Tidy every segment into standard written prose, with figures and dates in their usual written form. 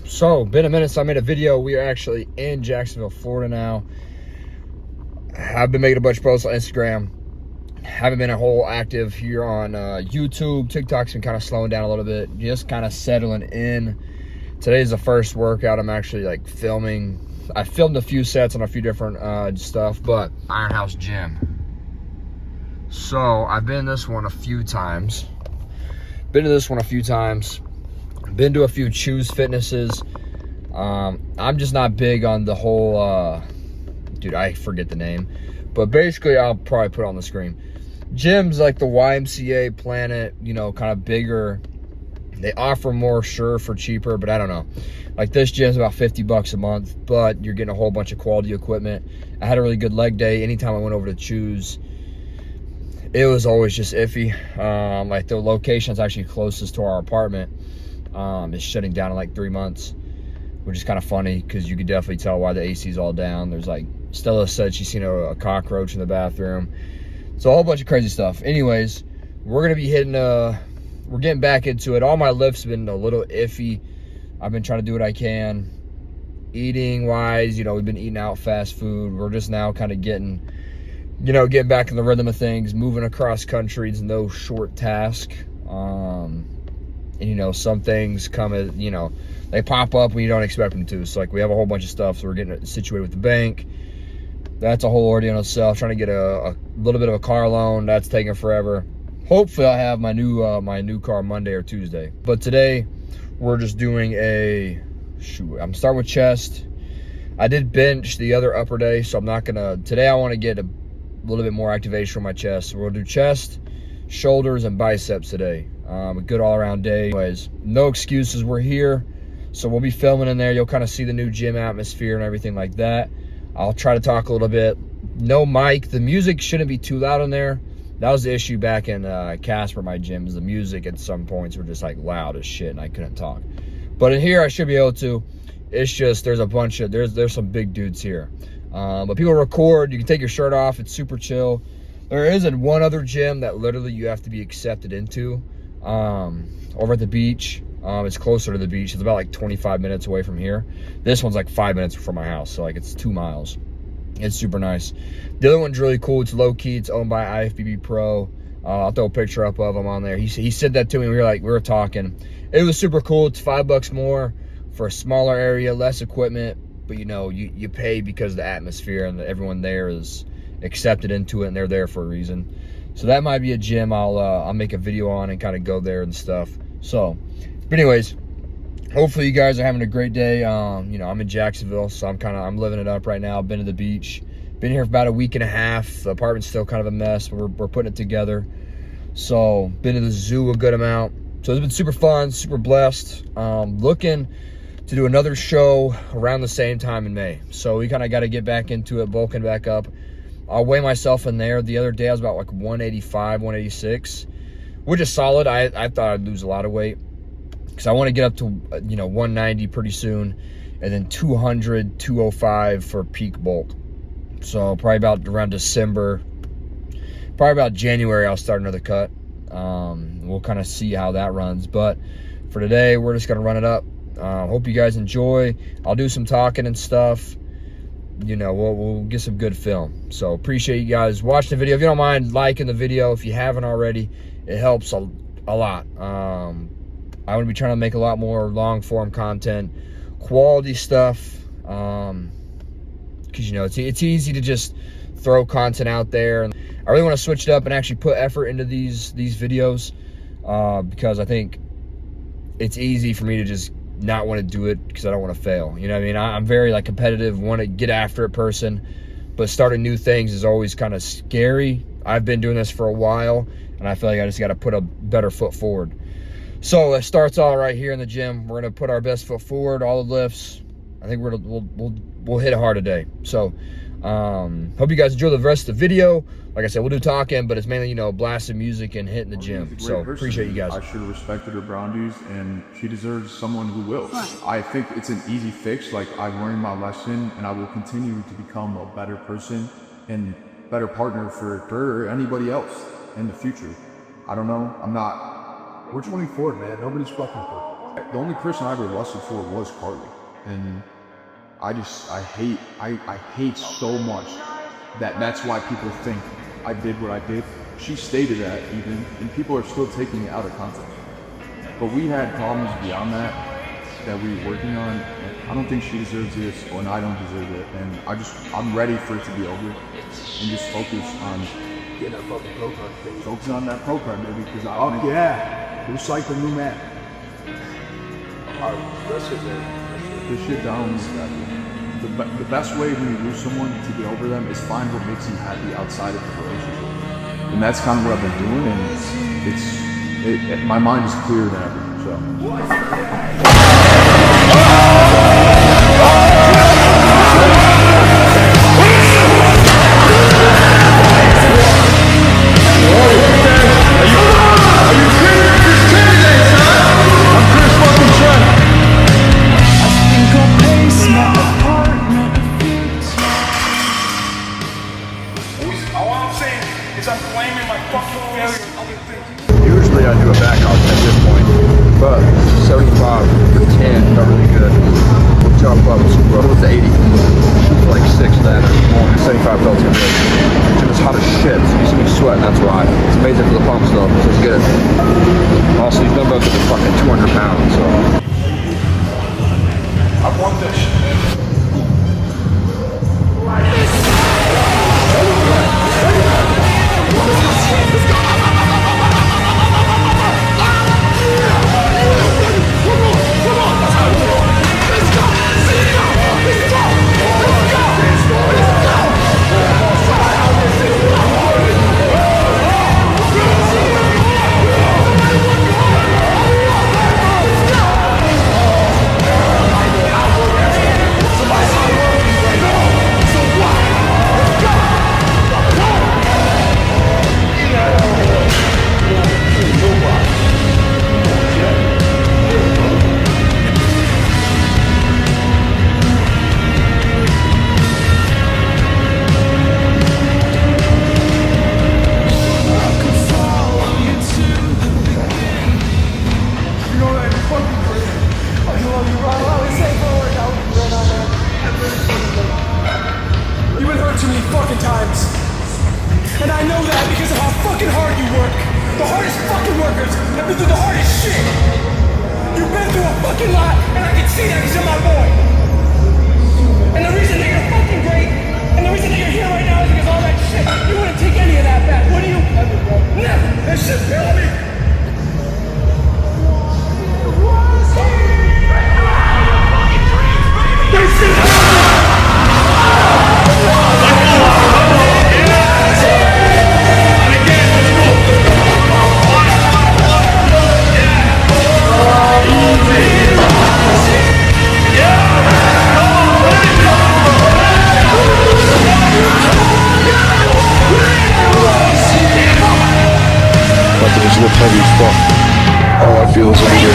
So, been a minute since I made a video. We are actually in Jacksonville, Florida now. I've been making a bunch of posts on Instagram. Haven't been a whole active here on YouTube. TikTok's been kind of slowing down a little bit. Just kind of settling in. Today's the first workout I'm actually like filming. I filmed a few sets on a few different stuff, but Ironhouse Gym. So, I've been to this one a few times. Been to a few Choose Fitnesses. I'm just not big on the whole, dude, I forget the name. But basically, I'll probably put it on the screen. Gyms like the YMCA, Planet, you know, kind of bigger. They offer more, sure, for cheaper, but I don't know. Like this gym's about 50 bucks a month, but you're getting a whole bunch of quality equipment. I had a really good leg day. Anytime I went over to Choose, it was always just iffy. Like the location's actually closest to our apartment. It's shutting down in like 3 months, which is kind of funny because you could definitely tell why the AC's all down. There's like, Stella said she's seen a cockroach in the bathroom. So a whole bunch of crazy stuff. Anyways, we're going to be hitting, we're getting back into it. All my lifts have been a little iffy. I've been trying to do what I can. Eating wise, you know, we've been eating out fast food. We're just now kind of getting back in the rhythm of things. Moving across country is no short task. And, you know, some things come as, you know, they pop up when you don't expect them to. So, like, we have a whole bunch of stuff. So, we're getting it situated with the bank. That's a whole ordeal in itself. Trying to get a little bit of a car loan. That's taking forever. Hopefully, I'll have my new car Monday or Tuesday. But today, we're just doing I'm starting with chest. I did bench the other upper day, so I'm not going to. Today, I want to get a little bit more activation from my chest. So, we'll do chest, shoulders, and biceps today. A good all-around day. Anyways, no excuses. We're here, so we'll be filming in there. You'll kind of see the new gym atmosphere and everything like that. I'll try to talk a little bit. No mic. The music shouldn't be too loud in there. That was the issue back in Casper, my gym, is the music at some points were just like loud as shit, and I couldn't talk. But in here, I should be able to. It's just there's a bunch of there's some big dudes here. But people record. You can take your shirt off. It's super chill. There isn't one other gym that literally you have to be accepted into. Over at the beach. It's closer to the beach. It's about like 25 minutes away from here. This one's like 5 minutes from my house, so like it's 2 miles. It's super nice. The other one's really cool. It's low key. It's owned by IFBB Pro. I'll throw a picture up of him on there. He said that to me. We were talking. It was super cool. It's $5 more for a smaller area, less equipment, but you know you pay because of the atmosphere and everyone there is accepted into it and they're there for a reason. So that might be a gym I'll make a video on and kind of go there and stuff. So, but anyways, hopefully you guys are having a great day. You know, I'm in Jacksonville, so I'm living it up right now. I've been to the beach. Been here for about a week and a half. The apartment's still kind of a mess, but we're putting it together. So, been to the zoo a good amount. So it's been super fun, super blessed. Looking to do another show around the same time in May. So we kind of got to get back into it, bulking back up. I'll weigh myself in there. The other day I was about like 185, 186, which is solid. I thought I'd lose a lot of weight because I want to get up to, 190 pretty soon, and then 200, 205 for peak bulk. So probably about around December, probably about January, I'll start another cut. We'll kind of see how that runs. But for today, we're just going to run it up. Hope you guys enjoy. I'll do some talking and stuff. You know, we'll get some good film. So appreciate you guys watching the video. If you don't mind liking the video, if you haven't already, it helps a lot. I want to be trying to make a lot more long form content, quality stuff, because you know it's easy to just throw content out there, and I really want to switch it up and actually put effort into these videos, because I think it's easy for me to just not want to do it because I don't want to fail. You know what I mean? I'm very like competitive, want to get after it person, but starting new things is always kind of scary. I've been doing this for a while, and I feel like I just got to put a better foot forward. So it starts all right here in the gym. We're gonna put our best foot forward, all the lifts. I think we'll hit it hard today. So hope you guys enjoy the rest of the video. Like I said, we'll do talking, but it's mainly, blasting music and hitting the gym. So appreciate you guys. I should have respected her boundaries, and she deserves someone who will. I think it's an easy fix. Like, I've learned my lesson, and I will continue to become a better person and better partner for her or anybody else in the future. I don't know. We're 24, man. Nobody's fucking perfect. The only person I ever lusted for was Carly, and I hate so much that's why people think I did what I did. She stated that even, and people are still taking it out of context. But we had problems beyond that we were working on. And I don't think she deserves this, and I don't deserve it. And I'm ready for it to be over, and just focus on getting that fucking pro card, baby. Focus on that pro card, baby. Because Looks like the new map. This shit down. The best way when you lose someone to get over them is find what makes you happy outside of the relationship. And that's kind of what I've been doing, and my mind is clearer than ever. So. Usually I do a back out at this point, but 75 for 10 felt really good. We'll chop up with the 80 for like 6 then or more. 75 felt too good. It was hot as shit, so you see me sweating, that's why. It's amazing for the pumps though, so it's good. Also, these dumbbells are fucking 200 pounds, so. I want this shit, man. And I know that because of how fucking hard you work. The hardest fucking workers have been through the hardest shit. You've been through a fucking lot, and I can see that because you're my boy. And the reason that you're fucking great, and the reason that you're here right now is because all that shit. You wouldn't take any of that back, would you? Never. That shit killed me. Lift heavy as fuck. All I feel is anger.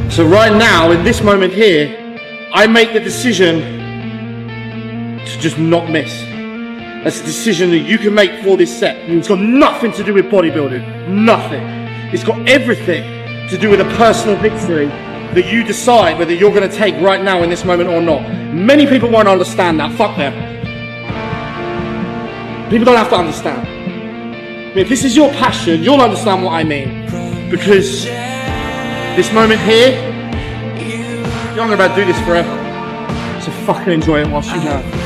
So right now, in this moment here, I make the decision to just not miss. That's a decision that you can make for this set. And it's got nothing to do with bodybuilding. Nothing. It's got everything to do with a personal victory that you decide whether you're going to take right now in this moment or not. Many people won't understand that. Fuck them. People don't have to understand. I mean, if this is your passion, you'll understand what I mean. Because this moment here, you're not about to do this forever. So fucking enjoy it whilst you can.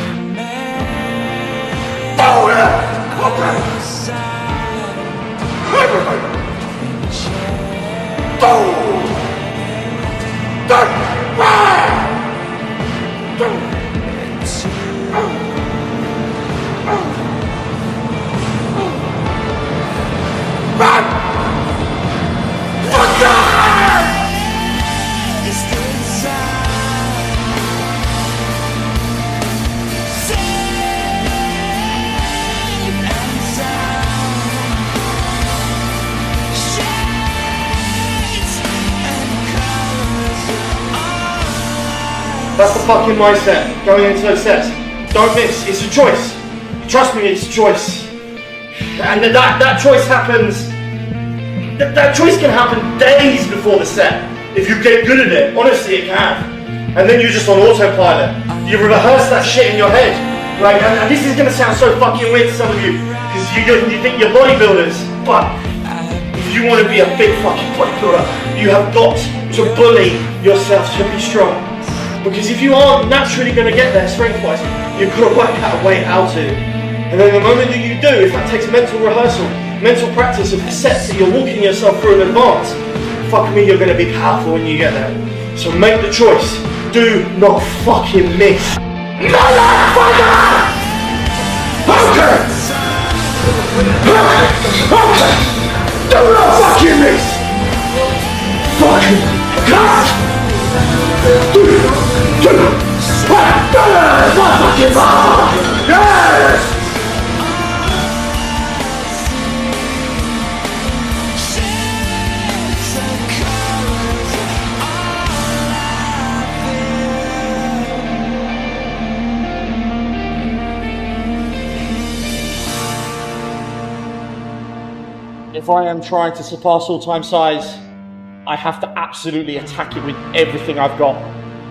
That's the fucking mindset going into those sets. Don't miss, it's a choice. Trust me, it's a choice. And that choice happens, that choice can happen days before the set. If you get good at it, honestly it can. And then you're just on autopilot. You rehearse that shit in your head. Like, and this is gonna sound so fucking weird to some of you, because you think you're bodybuilders, but if you want to be a big fucking bodybuilder, you have got to bully yourself to be strong. Because if you aren't naturally going to get there strength-wise, you've got to work out a way how to. And then the moment that you do, if that takes mental rehearsal, mental practice of the sets that you're walking yourself through in advance, fuck me, you're going to be powerful when you get there. So make the choice. Do not fucking miss. Motherfucker! Okay! Okay! Do not fucking miss! Fucking God! Yes! If I am trying to surpass all-time size, I have to absolutely attack it with everything I've got.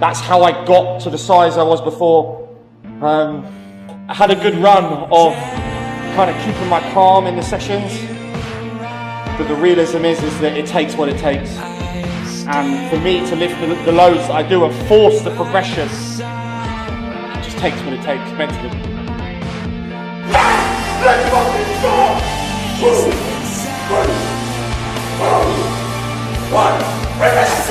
That's how I got to the size I was before. I had a good run of kind of keeping my calm in the sessions, but the realism is that it takes what it takes. And for me to lift the loads that I do and force the progression, it just takes what it takes mentally. Let's fucking go! 1, release!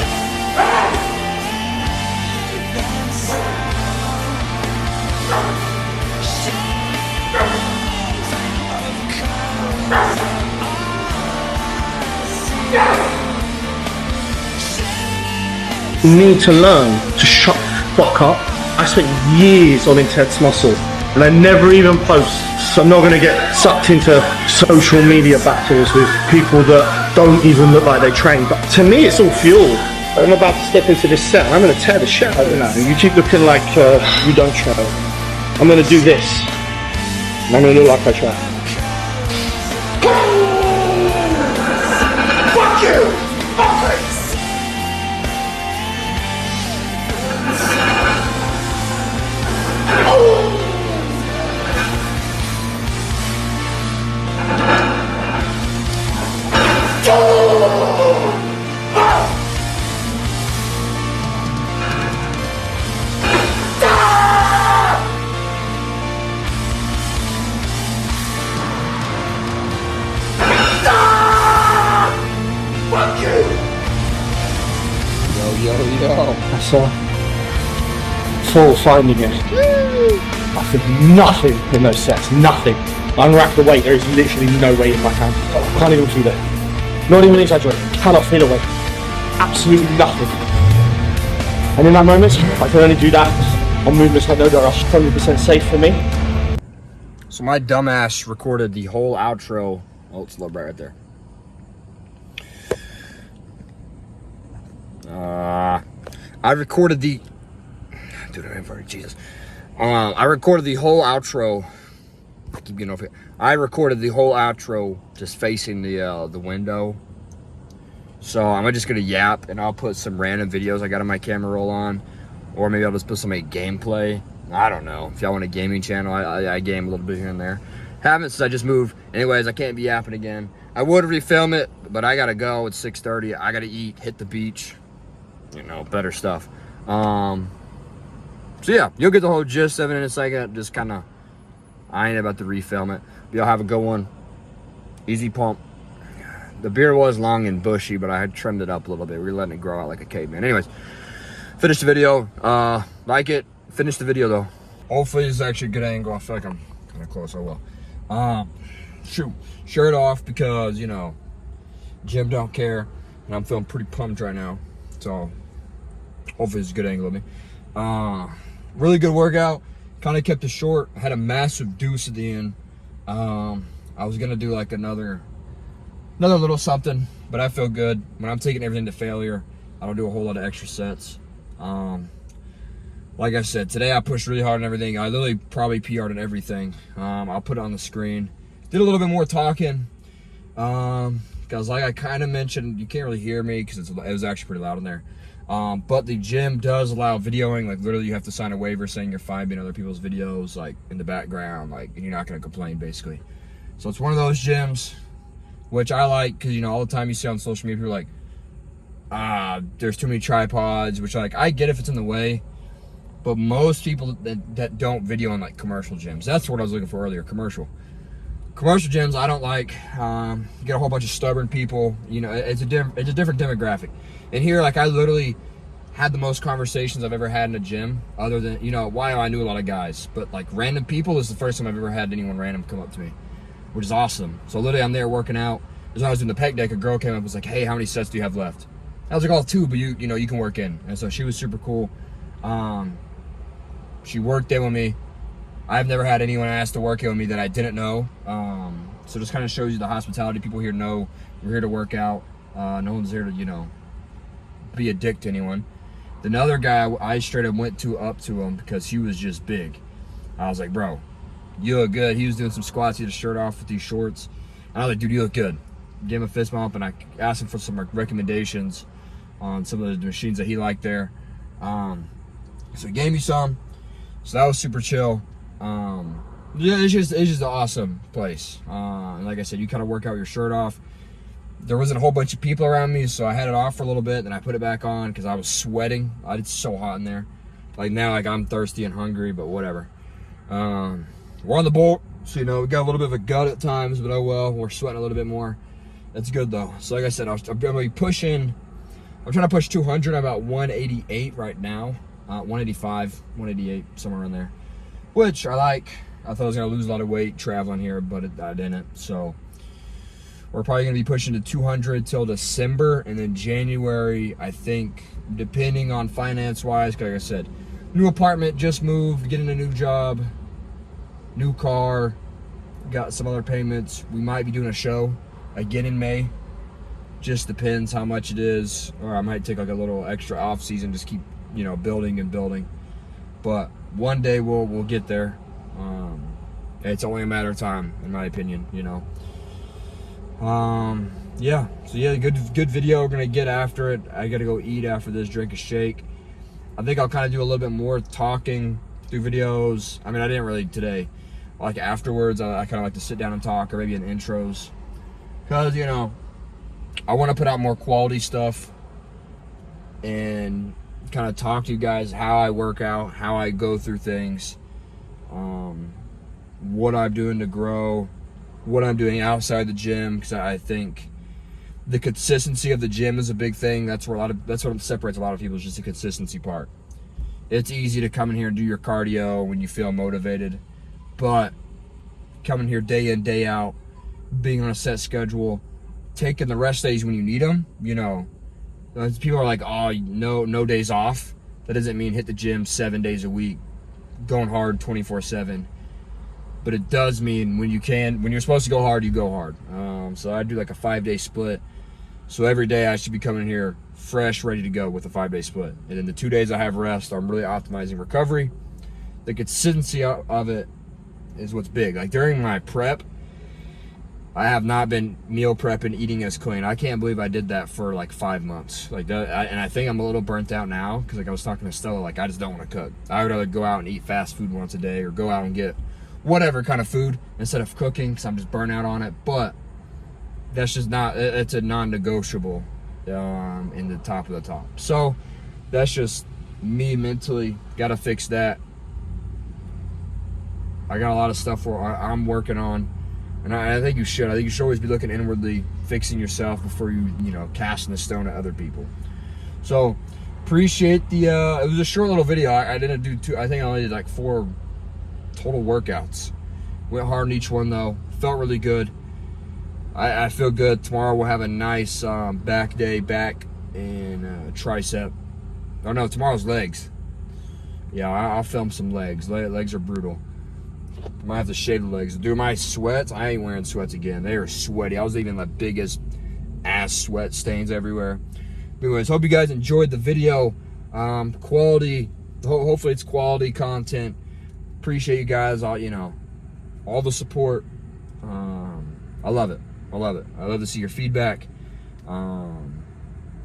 You need to learn to shut the fuck up. I spent years on intense muscle and I never even post. So I'm not going to get sucked into social media battles with people that don't even look like they train. But to me it's all fuel. I'm about to step into this set and I'm going to tear the shit out of it now. You keep looking like you don't train. I'm going to do this and I'm going to look like I train. Fuck you! That's full finding it. I feel nothing in those sets, nothing. I unwrap the weight, there is literally no weight in my hand. Can't even feel it. Not even exaggerating, cannot feel a weight. Absolutely nothing. And in that moment, I can only do that on movements I know that are 100% safe for me. So my dumbass recorded the whole outro. Oh, it's a little bright right there. I recorded the, dude, I'm sorry, Jesus. I recorded the whole outro. I keep getting off here. I recorded the whole outro just facing the window. So I'm just gonna yap, and I'll put some random videos I got on my camera roll on, or maybe I'll just put some gameplay. I don't know. If y'all want a gaming channel, I game a little bit here and there. Haven't since I just moved. Anyways, I can't be yapping again. I would refilm it, but I gotta go. It's 6:30. I gotta eat, hit the beach. You know, better stuff. So yeah, you'll get the whole gist of it in a second. Just kind of, I ain't about to refilm it. But y'all have a good one. Easy pump. The beard was long and bushy, but I had trimmed it up a little bit. We were letting it grow out like a caveman. Anyways, finish the video. Like it. Finish the video though. Hopefully it's actually a good angle. I feel like I'm kind of close. Oh well. Shoot, shirt off because, you know, gym don't care, and I'm feeling pretty pumped right now. So hopefully it's a good angle of me. Really good workout. Kind of kept it short. I had a massive deuce at the end. I was gonna do like another little something, but I feel good. When I'm taking everything to failure, I don't do a whole lot of extra sets. like I said, today I pushed really hard on everything. I literally probably PR'd on everything. I'll put it on the screen. Did a little bit more talking. Because like I kind of mentioned, you can't really hear me because it was actually pretty loud in there. But the gym does allow videoing. Like literally you have to sign a waiver saying you're fine being other people's videos like in the background, like, and you're not going to complain basically. So it's one of those gyms, which I like because, you know, all the time you see on social media, people are like, there's too many tripods, which like, I get if it's in the way, but most people that don't video in like commercial gyms, that's what I was looking for earlier, commercial gyms I don't like. You get a whole bunch of stubborn people, you know, it's a different demographic. And here, like, I literally had the most conversations I've ever had in a gym, other than, you know, why I knew a lot of guys, but like random people is the first time I've ever had anyone random come up to me, which is awesome. So literally I'm there working out. As I was doing the pec deck, a girl came up and was like, hey, how many sets do you have left? I was like, oh, 2, but you know, you can work in. And so she was super cool. She worked in with me. I've never had anyone ask to work in with me that I didn't know. So just kind of shows you the hospitality. People here know we're here to work out. No one's here to, you know, be a dick to anyone. The other guy, I straight up went up to him because he was just big. I was like, bro, you look good. He was doing some squats. He had his shirt off with these shorts. And I was like, dude, you look good. Gave him a fist bump, and I asked him for some recommendations on some of the machines that he liked there. So he gave me some. So that was super chill. Yeah, it's just an awesome place. And like I said, you kind of work out your shirt off. There wasn't a whole bunch of people around me, so I had it off for a little bit, then I put it back on because I was sweating. It's so hot in there. Like now, like I'm thirsty and hungry, but whatever. We're on the bolt, so you know we got a little bit of a gut at times, but oh well. We're sweating a little bit more. That's good though. So like I said, I'm gonna be pushing. I'm trying to push 200. I'm about 188 right now. 185, 188, somewhere around there, which I like. I thought I was gonna lose a lot of weight traveling here, but I didn't. So we're probably gonna be pushing to 200 till December, and then January, I think, depending on finance-wise, like I said, new apartment, just moved, getting a new job, new car, got some other payments. We might be doing a show again in May. Just depends how much it is, or I might take like a little extra off season, just keep, you know, building and building. But one day we'll get there. It's only a matter of time, in my opinion, you know. Yeah, so yeah, good video. We're gonna get after it. I gotta go eat after this, drink a shake. I think I'll kind of do a little bit more talking through videos. I mean, I didn't really today. Like afterwards, I kind of like to sit down and talk, or maybe in intros, because, you know, I want to put out more quality stuff and kind of talk to you guys how I work out, how I go through things, what I'm doing to grow, what I'm doing outside the gym, because I think the consistency of the gym is a big thing. That's what separates a lot of people, is just the consistency part. It's easy to come in here and do your cardio when you feel motivated, but coming here day in, day out, being on a set schedule, taking the rest days when you need them, you know, people are like, oh, no days off. That doesn't mean hit the gym 7 days a week, going hard 24/7. But it does mean when you're supposed to go hard, you go hard. So I do like a 5-day split. So every day I should be coming here fresh, ready to go with a 5-day split. And then the 2 days I have rest, I'm really optimizing recovery. The consistency of it is what's big. Like during my prep, I have not been meal prepping, eating as clean. I can't believe I did that for like 5 months. Like that, and I think I'm a little burnt out now, because like I was talking to Stella, like I just don't want to cook. I would rather go out and eat fast food once a day, or go out and get whatever kind of food instead of cooking, because I'm just burnt out on it. But that's just not, it's a non-negotiable in the top of the top. So that's just me mentally. Got to fix that. I got a lot of stuff where I'm working on, and I think you should. I think you should always be looking inwardly, fixing yourself before you know, casting the stone at other people. So appreciate the it was a short little video. I didn't do two. I think I only did like 4 total workouts. Went hard on each one though. Felt really good. I feel good. Tomorrow we'll have a nice back day, back and tricep. Oh no, tomorrow's legs. Yeah, I'll film some legs. Legs are brutal. Might have to shave the legs. Dude, my sweats, I ain't wearing sweats again. They are sweaty. I was leaving the biggest ass sweat stains everywhere. But anyways, hope you guys enjoyed the video. Quality hopefully it's quality content. Appreciate you guys, all all the support. I love it. I love it. I love to see your feedback.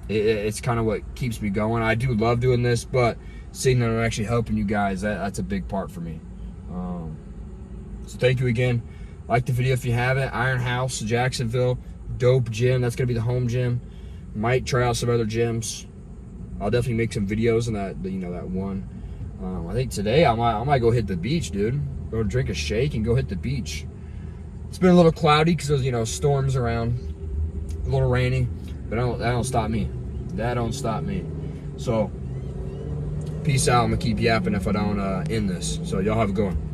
It's kind of what keeps me going. I do love doing this, but seeing that I'm actually helping you guys, that's a big part for me. So thank you again. Like the video if you haven't. Iron House, Jacksonville, dope gym. That's gonna be the home gym. Might try out some other gyms. I'll definitely make some videos on that. That one. I think today I might go hit the beach, dude. Go drink a shake and go hit the beach. It's been a little cloudy because there's storms around, a little rainy, but that don't stop me. That don't stop me. So peace out. I'm gonna keep yapping if I don't end this. So y'all have a good one.